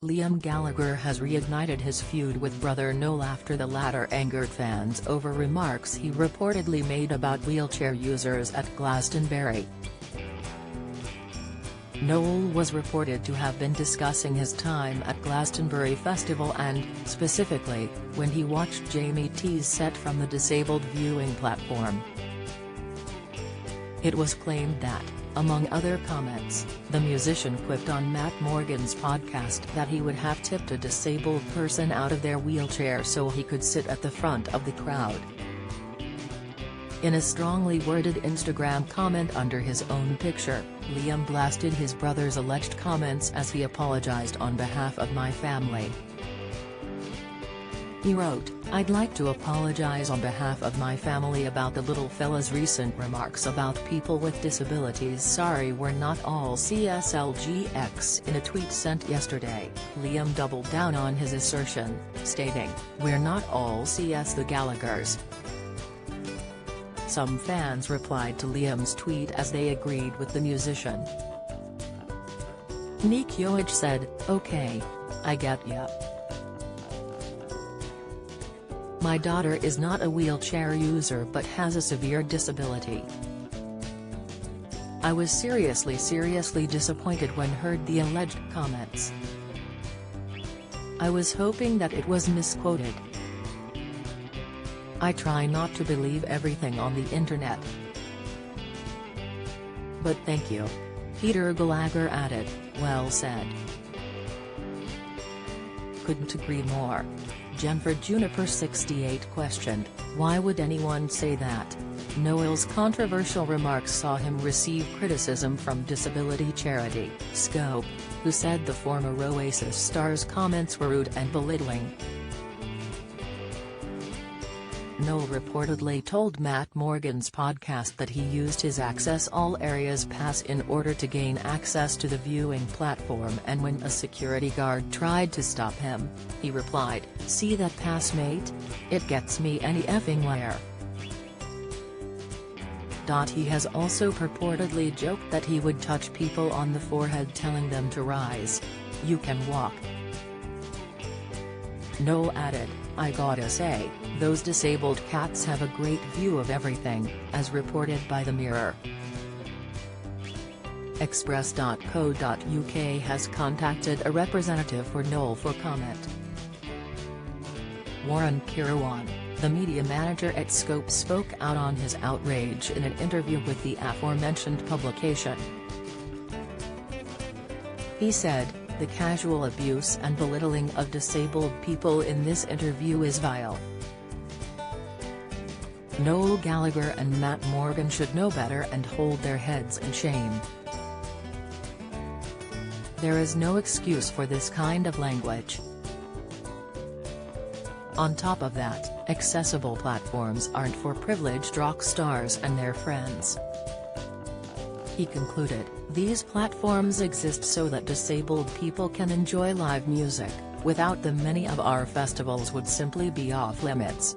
Liam Gallagher has reignited his feud with brother Noel after the latter angered fans over remarks he reportedly made about wheelchair users at Glastonbury. Noel was reported to have been discussing his time at Glastonbury Festival and, specifically, when he watched Jamie T's set from the disabled viewing platform. It was claimed that, among other comments, the musician quipped on Matt Morgan's podcast that he would have tipped a disabled person out of their wheelchair so he could sit at the front of the crowd. In a strongly worded Instagram comment under his own picture, Liam blasted his brother's alleged comments as he apologized on behalf of my family. He wrote, "I'd like to apologize on behalf of my family about the little fella's recent remarks about people with disabilities. Sorry, we're not all CSLGX." In a tweet sent yesterday, Liam doubled down on his assertion, stating, "We're not all CS the Gallaghers." Some fans replied to Liam's tweet as they agreed with the musician. Nick Yoage said, "Okay. I get ya. My daughter is not a wheelchair user but has a severe disability. I was seriously disappointed when heard the alleged comments. I was hoping that it was misquoted. I try not to believe everything on the internet. But thank you." Peter Gallagher added, "Well said. Couldn't agree more." Jennifer Juniper 68 questioned, "Why would anyone say that?" Noel's controversial remarks saw him receive criticism from disability charity, Scope, who said the former Oasis star's comments were rude and belittling. Noel reportedly told Matt Morgan's podcast that he used his Access All Areas pass in order to gain access to the viewing platform, and when a security guard tried to stop him, he replied, "See that pass, mate? It gets me any effing where." He has also purportedly joked that he would touch people on the forehead telling them to rise. "You can walk." Noel added, "I gotta say, those disabled cats have a great view of everything," as reported by The Mirror. Express.co.uk has contacted a representative for Noel for comment. Warren Kirawan, the media manager at Scope, spoke out on his outrage in an interview with the aforementioned publication. He said, "The casual abuse and belittling of disabled people in this interview is vile. Noel Gallagher and Matt Morgan should know better and hold their heads in shame. There is no excuse for this kind of language. On top of that, accessible platforms aren't for privileged rock stars and their friends." He concluded, "These platforms exist so that disabled people can enjoy live music. Without them, many of our festivals would simply be off limits."